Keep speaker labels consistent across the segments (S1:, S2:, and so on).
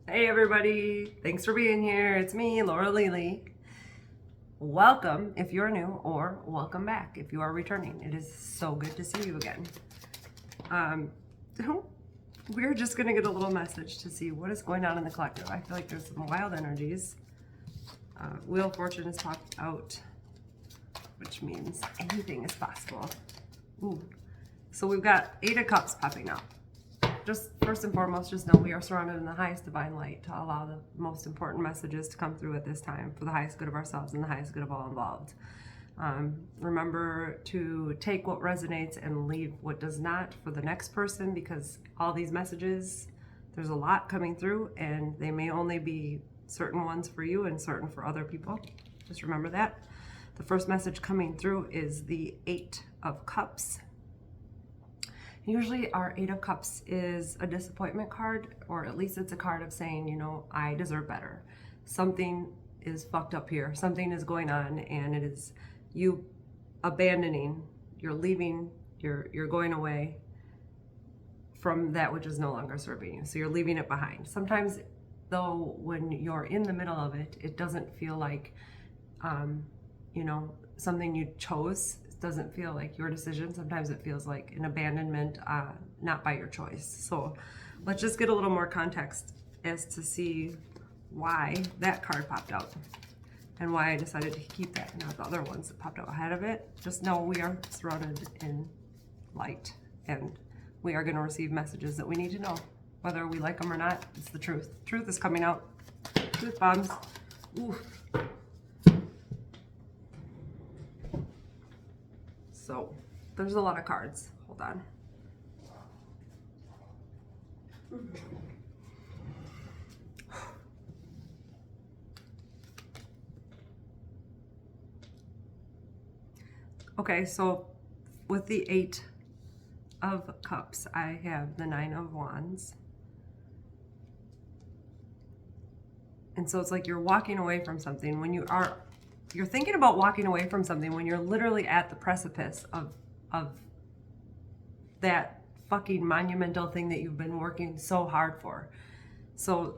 S1: Hey everybody, thanks for being here. It's me, Laura Lely. Welcome if you're new, or welcome back if you are returning. It is so good to see you again. We're just gonna get a little message to see what is going on in the collective. I feel like there's some wild energies. Wheel of Fortune is popped out, which means anything is possible. Ooh. So we've got Eight of Cups popping out. Just first and foremost, just know we are surrounded in the highest divine light to allow the most important messages to come through at this time for the highest good of ourselves and the highest good of all involved. Remember to take what resonates and leave what does not for the next person, because all these messages, there's a lot coming through and they may only be certain ones for you and certain for other people. Just remember that. The first message coming through is the Eight of Cups. Usually our Eight of Cups is a disappointment card, or at least it's a card of saying, you know, I deserve better. Something is fucked up here. Something is going on, and it is you abandoning, you're leaving, you're going away from that which is no longer serving you. So you're leaving it behind. Sometimes though, when you're in the middle of it, it doesn't feel like, you know, something you chose. Doesn't feel like your decision. Sometimes it feels like an abandonment, not by your choice. So let's just get a little more context as to see why that card popped out and why I decided to keep that and not the other ones that popped out ahead of it. Just know we are surrounded in light, and we are going to receive messages that we need to know. Whether we like them or not, it's the truth. Truth is coming out. Truth bombs. Ooh. So there's a lot of cards. Hold on. Okay, so with the Eight of Cups, I have the Nine of Wands. And so it's like you're walking away from something when you're thinking about walking away from something when you're literally at the precipice of that fucking monumental thing that you've been working so hard for. So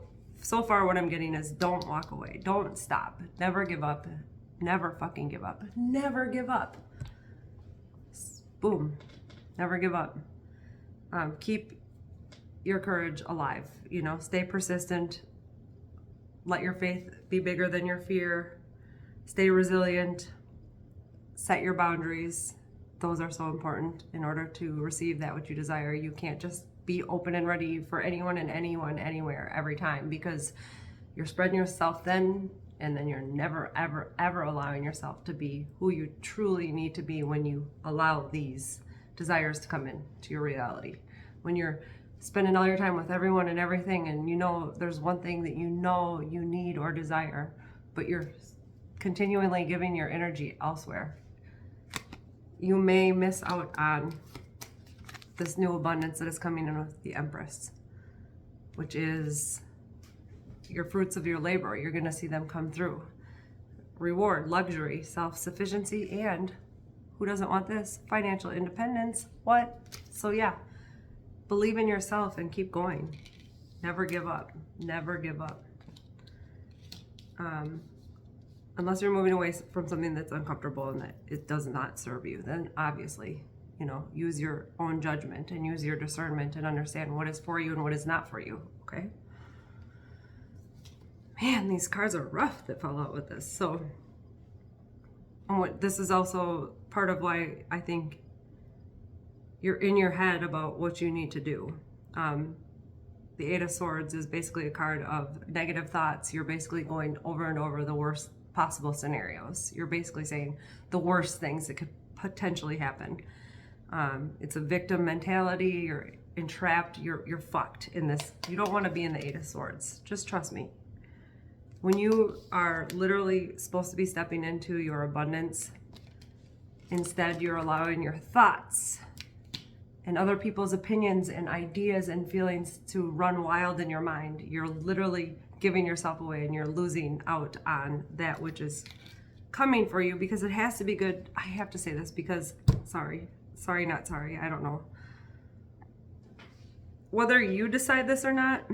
S1: far what I'm getting is don't walk away. Don't stop. Never give up. Never fucking give up. Never give up. Boom. Never give up. Keep your courage alive. You know, stay persistent. Let your faith be bigger than your fear. Stay resilient, set your boundaries. Those are so important in order to receive that which you desire. You can't just be open and ready for anyone and anyone, anywhere, every time, because you're spreading yourself thin, and then you're never, ever, ever allowing yourself to be who you truly need to be when you allow these desires to come in to your reality. When you're spending all your time with everyone and everything, and you know there's one thing that you know you need or desire, but you're continually giving your energy elsewhere, you may miss out on this new abundance that is coming in with the Empress, which is your fruits of your labor. You're going to see them come through. Reward, luxury, self-sufficiency, and who doesn't want this? Financial independence. What? So yeah, believe in yourself and keep going. Never give up. Never give up. Unless you're moving away from something that's uncomfortable and that it does not serve you, then obviously, you know, use your own judgment and use your discernment and understand what is for you and what is not for you, okay? Man, these cards are rough that fall out with this. So, this is also part of why I think you're in your head about what you need to do. The Eight of Swords is basically a card of negative thoughts. You're basically going over and over the worst possible scenarios. You're basically saying the worst things that could potentially happen. It's a victim mentality. You're entrapped. You're fucked in this. You don't want to be in the Eight of Swords. Just trust me. When you are literally supposed to be stepping into your abundance, instead you're allowing your thoughts and other people's opinions and ideas and feelings to run wild in your mind. You're literally giving yourself away, and you're losing out on that which is coming for you, because it has to be good. I have to say this because, sorry, not sorry, I don't know. Whether you decide this or not,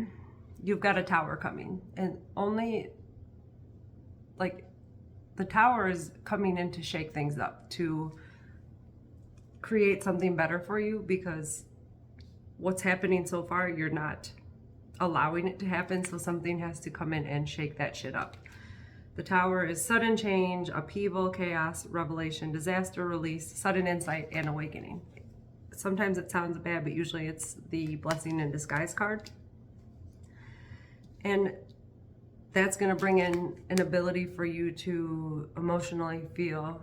S1: you've got a tower coming, and only like the tower is coming in to shake things up, to create something better for you, because what's happening so far, you're not allowing it to happen. So something has to come in and shake that shit up. The tower is sudden change, upheaval, chaos, revelation, disaster, release, sudden insight, and awakening. Sometimes it sounds bad, but usually it's the blessing in disguise card. And that's going to bring in an ability for you to emotionally feel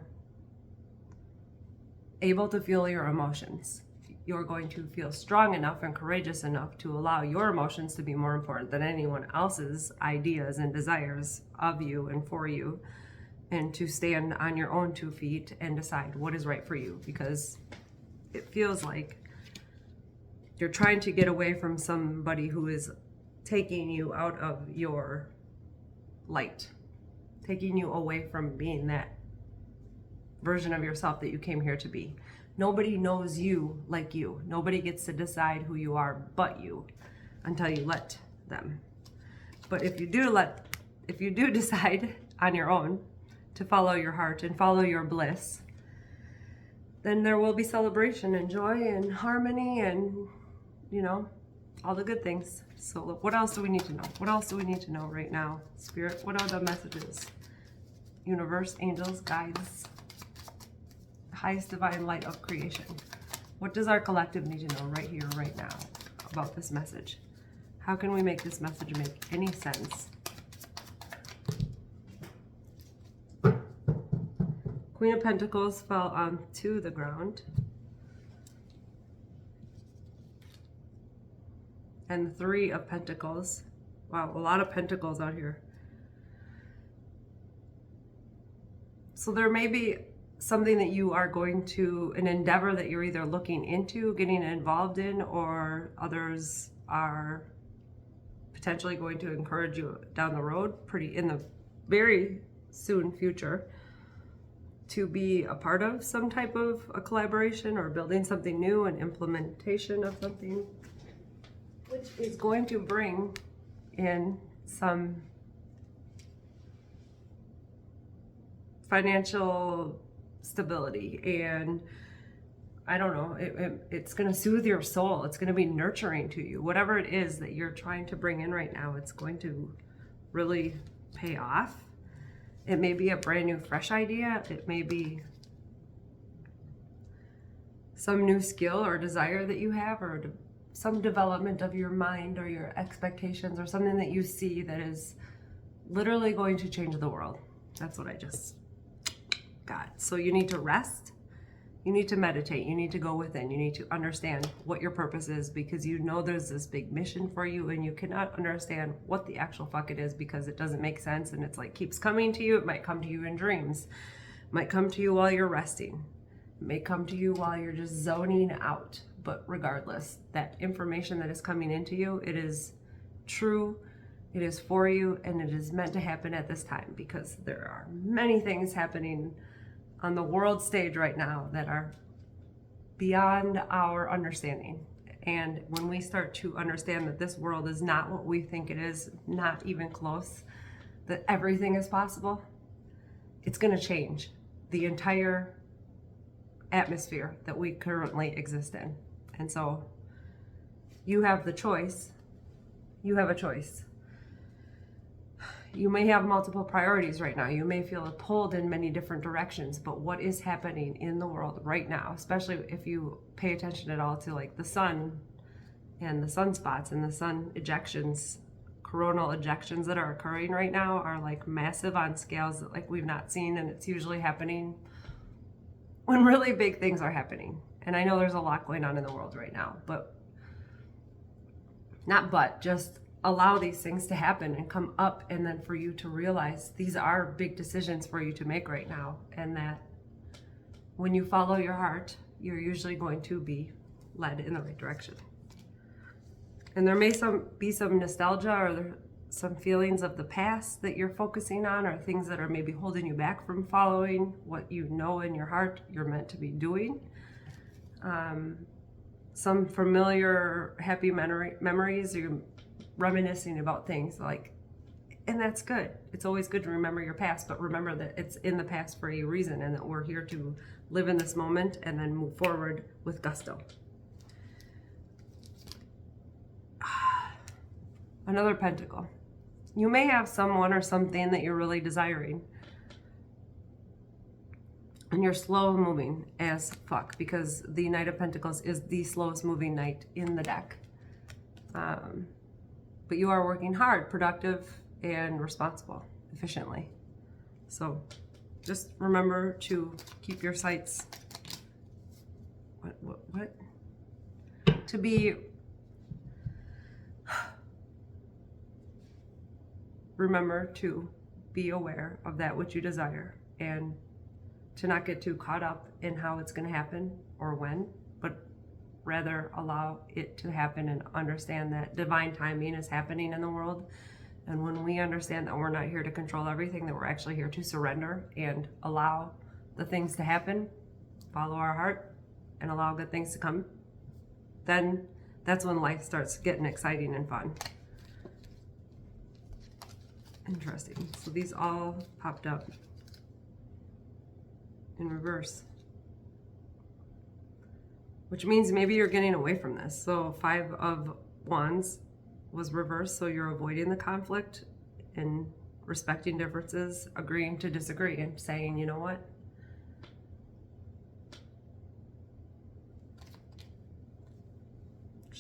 S1: able to feel your emotions. You're going to feel strong enough and courageous enough to allow your emotions to be more important than anyone else's ideas and desires of you and for you, and to stand on your own 2 feet and decide what is right for you, because it feels like you're trying to get away from somebody who is taking you out of your light, taking you away from being that version of yourself that you came here to be. Nobody knows you like you. Nobody gets to decide who you are but you, until you let them. But if you do decide on your own to follow your heart and follow your bliss, then there will be celebration and joy and harmony and, you know, all the good things. So what else do we need to know? What else do we need to know right now? Spirit, what are the messages? Universe, angels, guides, highest divine light of creation. What does our collective need to know right here, right now about this message? How can we make this message make any sense? Queen of Pentacles fell onto the ground. And the 3 of Pentacles. Wow, a lot of pentacles out here. So there may be something that you are going to, an endeavor that you're either looking into, getting involved in, or others are potentially going to encourage you down the road, in the very soon future, to be a part of some type of a collaboration or building something new, an implementation of something, which is going to bring in some financial stability, and I don't know, it's going to soothe your soul. It's going to be nurturing to you. Whatever it is that you're trying to bring in right now, it's going to really pay off. It may be a brand new, fresh idea. It may be some new skill or desire that you have, or some development of your mind or your expectations, or something that you see that is literally going to change the world. That's what I just got. So you need to rest. You need to meditate. You need to go within. You need to understand what your purpose is, because you know there's this big mission for you, and you cannot understand what the actual fuck it is, because it doesn't make sense, and it's like keeps coming to you. It might come to you in dreams. It might come to you while you're resting. It may come to you while you're just zoning out. But regardless, that information that is coming into you, it is true, it is for you, and it is meant to happen at this time, because there are many things happening on the world stage right now that are beyond our understanding. And when we start to understand that this world is not what we think it is, not even close, that everything is possible, it's going to change the entire atmosphere that we currently exist in. And so you have the choice. You have a choice. You may have multiple priorities right now. You may feel pulled in many different directions, but what is happening in the world right now, especially if you pay attention at all to like the sun and the sunspots and the sun ejections, coronal ejections that are occurring right now are like massive on scales that like we've not seen, and it's usually happening when really big things are happening. And I know there's a lot going on in the world right now, just allow these things to happen and come up, and then for you to realize these are big decisions for you to make right now, and that when you follow your heart, you're usually going to be led in the right direction. And there may be some nostalgia or some feelings of the past that you're focusing on, or things that are maybe holding you back from following what you know in your heart you're meant to be doing. Some familiar happy memories. You reminiscing about things like, and that's good. It's always good to remember your past, but remember that it's in the past for a reason and that we're here to live in this moment and then move forward with gusto. Another pentacle. You may have someone or something that you're really desiring. And you're slow moving as fuck, because the Knight of Pentacles is the slowest moving knight in the deck. But you are working hard, productive, and responsible, efficiently. So just remember to keep your sights, what? To be, remember to be aware of that which you desire, and to not get too caught up in how it's going to happen or when, but rather allow it to happen and understand that divine timing is happening in the world. And when we understand that we're not here to control everything, that we're actually here to surrender and allow the things to happen, follow our heart, and allow good things to come, then that's when life starts getting exciting and fun. Interesting. So these all popped up in reverse, which means maybe you're getting away from this. So 5 of Wands was reversed, so you're avoiding the conflict and respecting differences, agreeing to disagree, and saying, you know what,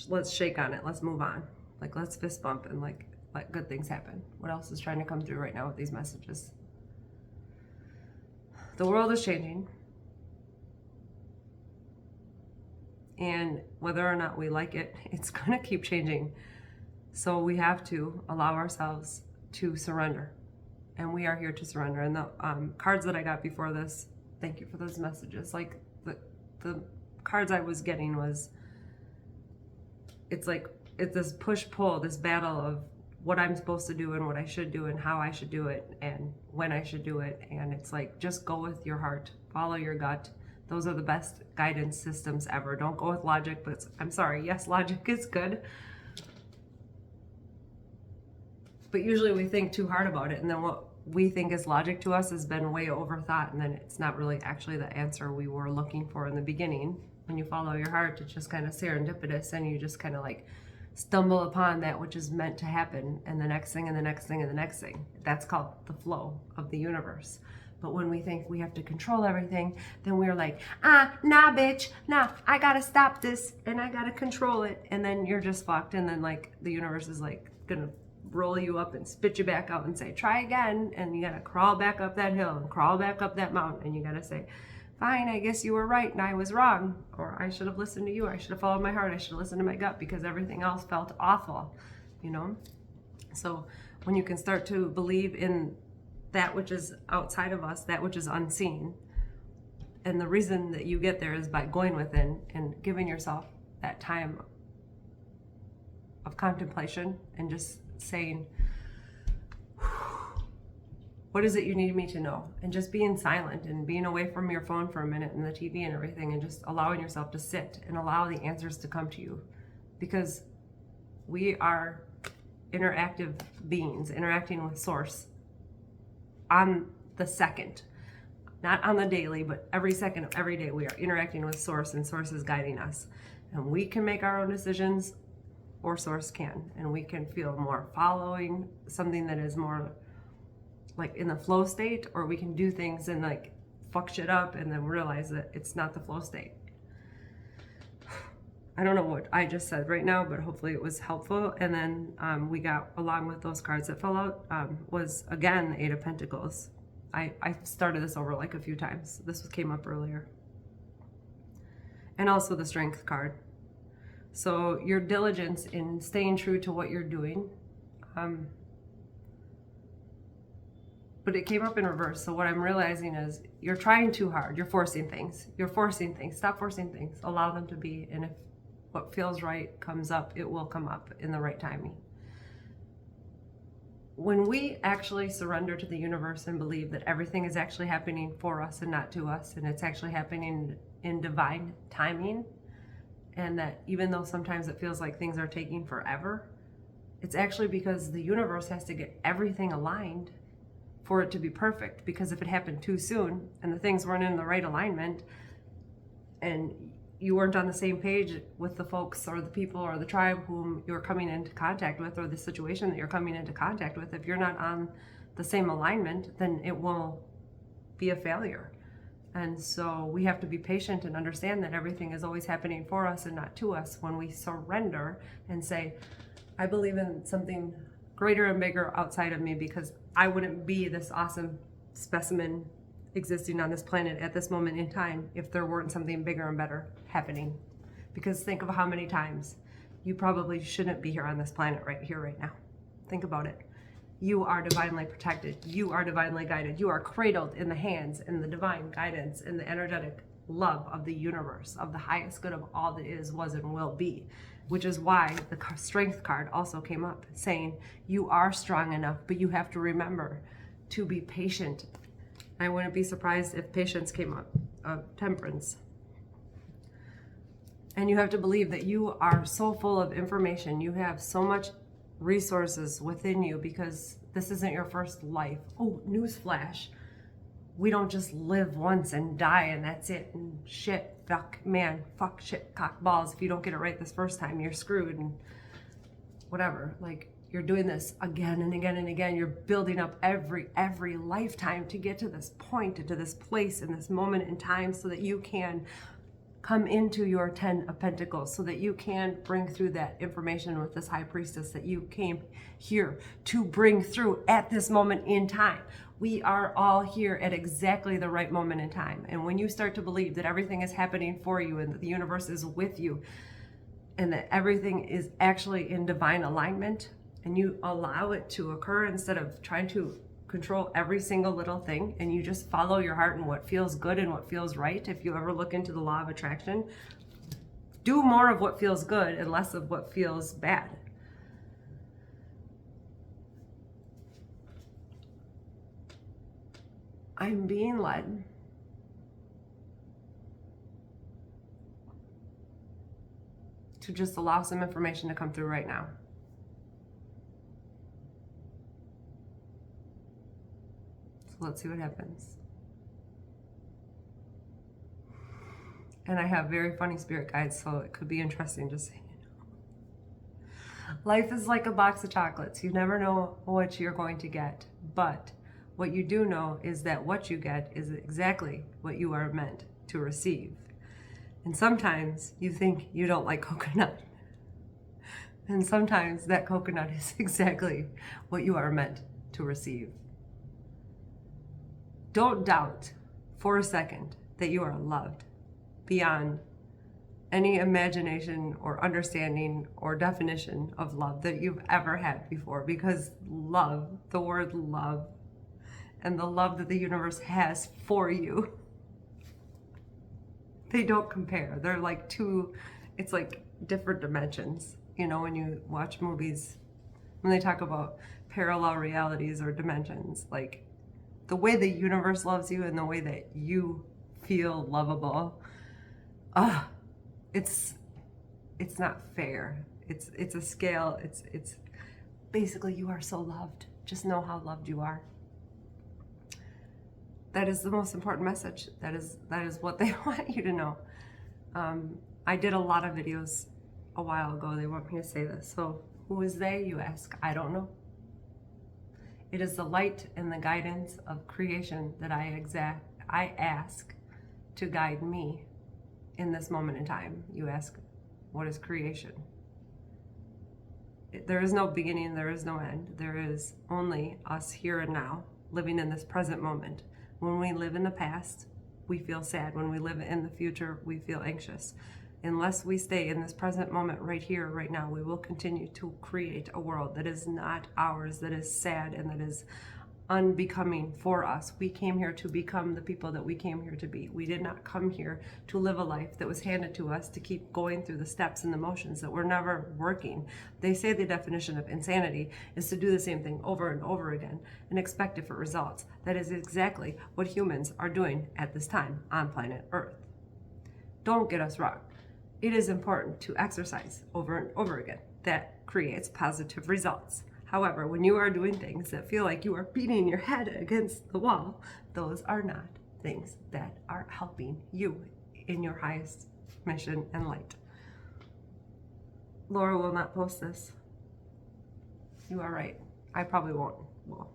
S1: let's shake on it, let's move on, like let's fist bump and like let good things happen. What else is trying to come through right now with these messages? The world is changing, and whether or not we like it, it's going to keep changing. So we have to allow ourselves to surrender, and we are here to surrender. And the cards that I got before this, thank you for those messages. Like the cards I was getting was, it's like, it's this push-pull, this battle of what I'm supposed to do and what I should do and how I should do it and when I should do it. And it's like, just go with your heart, follow your gut. Those are the best guidance systems ever. Don't go with logic, but I'm sorry, yes, logic is good. But usually we think too hard about it, and then what we think is logic to us has been way overthought, and then it's not really actually the answer we were looking for in the beginning. When you follow your heart, it's just kind of serendipitous, and you just kind of like stumble upon that which is meant to happen, and the next thing and the next thing and the next thing. That's called the flow of the universe. But when we think we have to control everything, then we're like, nah, bitch, nah, I gotta stop this and I gotta control it. And then you're just fucked. And then like the universe is like gonna roll you up and spit you back out and say, try again. And you gotta crawl back up that hill and crawl back up that mountain. And you gotta say, fine, I guess you were right and I was wrong. Or I should have listened to you. I should have followed my heart. I should have listened to my gut, because everything else felt awful, you know? So when you can start to believe in that which is outside of us, that which is unseen, and the reason that you get there is by going within and giving yourself that time of contemplation and just saying, what is it you need me to know? And just being silent and being away from your phone for a minute and the TV and everything, and just allowing yourself to sit and allow the answers to come to you. Because we are interactive beings, interacting with Source on the second, not on the daily, but every second of every day we are interacting with Source, and Source is guiding us. And we can make our own decisions, or Source can, and we can feel more following something that is more like in the flow state, or we can do things and like fuck shit up and then realize that it's not the flow state. I don't know what I just said right now, but hopefully it was helpful. And then we got, along with those cards that fell out, was again the 8 of Pentacles. I started this over like a few times. This came up earlier. And also the Strength card. So your diligence in staying true to what you're doing. But it came up in reverse. So what I'm realizing is you're trying too hard. You're forcing things. You're forcing things. Stop forcing things. Allow them to be. And if what feels right comes up, it will come up in the right timing. When we actually surrender to the universe and believe that everything is actually happening for us and not to us, and it's actually happening in divine timing, and that even though sometimes it feels like things are taking forever, It's actually because the universe has to get everything aligned for it to be perfect. Because if it happened too soon and the things weren't in the right alignment and you weren't on the same page with the folks or the people or the tribe whom you're coming into contact with, or the situation that you're coming into contact with, if you're not on the same alignment, then it will be a failure. And so we have to be patient and understand that everything is always happening for us and not to us. When we surrender and say, I believe in something greater and bigger outside of me, because I wouldn't be this awesome specimen existing on this planet at this moment in time if there weren't something bigger and better happening. Because think of how many times you probably shouldn't be here on this planet right here, right now. Think about it. You are divinely protected. You are divinely guided. You are cradled in the hands and the divine guidance and the energetic love of the universe, of the highest good of all that is, was, and will be. Which is why the strength card also came up, saying you are strong enough, but you have to remember to be patient. I wouldn't be surprised if patience came up, temperance. And you have to believe that you are so full of information. You have so much resources within you, because this isn't your first life. Oh, newsflash. We don't just live once and die and that's it. And shit, fuck, man, fuck, shit, cock, balls. If you don't get it right this first time, you're screwed and whatever. Like, you're doing this again and again and again. You're building up every lifetime to get to this point, to this place in this moment in time, so that you can come into your 10 of Pentacles, so that you can bring through that information with this High Priestess that you came here to bring through at this moment in time. We are all here at exactly the right moment in time. And when you start to believe that everything is happening for you and that the universe is with you and that everything is actually in divine alignment, and you allow it to occur instead of trying to control every single little thing, and you just follow your heart and what feels good and what feels right. If you ever look into the law of attraction, do more of what feels good and less of what feels bad. I'm being led to just allow some information to come through right now. Let's see what happens. And I have very funny spirit guides, so it could be interesting, just so you know. Life is like a box of chocolates. You never know what you're going to get. But what you do know is that what you get is exactly what you are meant to receive. And sometimes you think you don't like coconut. And sometimes that coconut is exactly what you are meant to receive. Don't doubt for a second that you are loved beyond any imagination or understanding or definition of love that you've ever had before, because love, the word love, and the love that the universe has for you, they don't compare. They're like it's like different dimensions. You know, when you watch movies, when they talk about parallel realities or dimensions, like, the way the universe loves you and the way that you feel lovable, it's not fair. It's a scale. It's basically, you are so loved. Just know how loved you are. That is the most important message. That is what they want you to know. I did a lot of videos a while ago. They want me to say this. So who is they, you ask? I don't know. It is the light and the guidance of creation that I ask to guide me in this moment in time. You ask, what is creation? There is no beginning, there is no end. There is only us here and now, living in this present moment. When we live in the past, we feel sad. When we live in the future, we feel anxious. Unless we stay in this present moment right here, right now, we will continue to create a world that is not ours, that is sad and that is unbecoming for us. We came here to become the people that we came here to be. We did not come here to live a life that was handed to us to keep going through the steps and the motions that were never working. They say the definition of insanity is to do the same thing over and over again and expect different results. That is exactly what humans are doing at this time on planet Earth. Don't get us wrong. It is important to exercise over and over again. That creates positive results. However, when you are doing things that feel like you are beating your head against the wall, those are not things that are helping you in your highest mission and light. Laura will not post this. You are right. I probably won't. Well,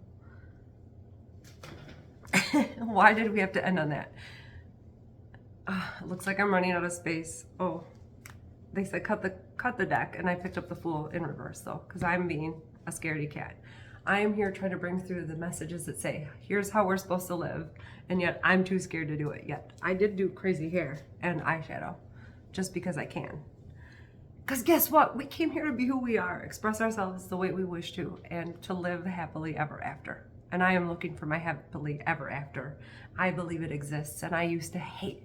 S1: why did we have to end on that? It looks like I'm running out of space. Oh, they said cut the deck, and I picked up the Fool in reverse though, because I'm being a scaredy cat. I am here trying to bring through the messages that say, here's how we're supposed to live, and yet I'm too scared to do it yet. I did do crazy hair and eyeshadow just because I can. Because guess what? We came here to be who we are, express ourselves the way we wish to, and to live happily ever after. And I am looking for my happily ever after. I believe it exists, and I used to hate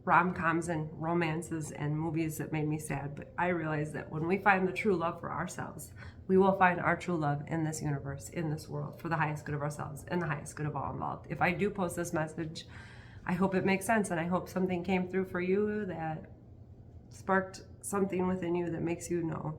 S1: rom-coms and romances and movies that made me sad, but I realize that when we find the true love for ourselves, we will find our true love in this universe, in this world, for the highest good of ourselves and the highest good of all involved. If I do post this message, I hope it makes sense, and I hope something came through for you that sparked something within you that makes you know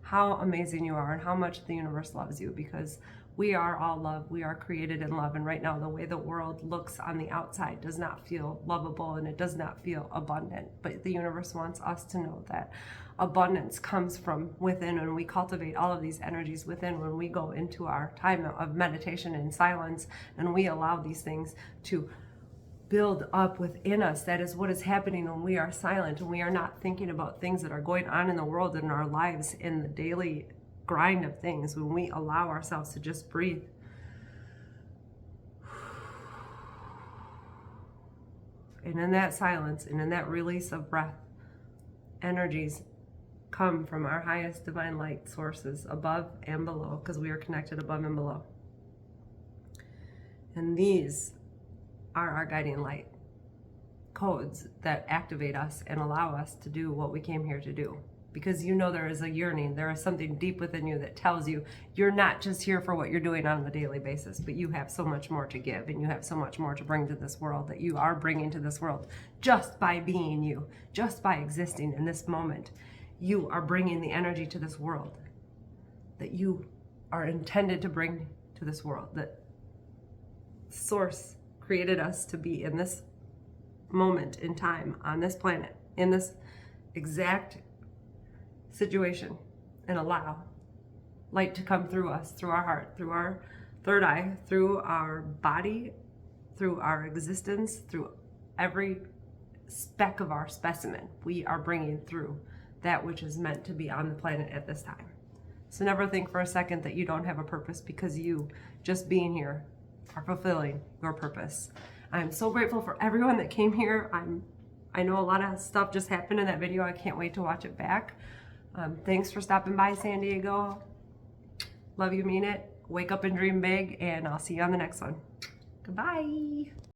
S1: how amazing you are and how much the universe loves you, because we are all love. We are created in love. And right now, the way the world looks on the outside does not feel lovable, and it does not feel abundant. But the universe wants us to know that abundance comes from within, and we cultivate all of these energies within when we go into our time of meditation and silence, and we allow these things to build up within us. That is what is happening when we are silent and we are not thinking about things that are going on in the world, in our lives, in the daily grind of things. When we allow ourselves to just breathe, and in that silence and in that release of breath, energies come from our highest divine light sources above and below, because we are connected above and below. And these are our guiding light codes that activate us and allow us to do what we came here to do. Because you know there is a yearning, there is something deep within you that tells you you're not just here for what you're doing on a daily basis, but you have so much more to give, and you have so much more to bring to this world, that you are bringing to this world just by being you, just by existing in this moment. You are bringing the energy to this world that you are intended to bring to this world, that Source created us to be in this moment in time, on this planet, in this exact situation, and allow light to come through us, through our heart, through our third eye, through our body, through our existence, through every speck of our specimen. We are bringing through that which is meant to be on the planet at this time. So never think for a second that you don't have a purpose, because you just being here are fulfilling your purpose. I'm so grateful for everyone that came here. I know a lot of stuff just happened in that video. I can't wait to watch it back. Thanks for stopping by, San Diego. Love you, mean it. Wake up and dream big, and I'll see you on the next one. Goodbye.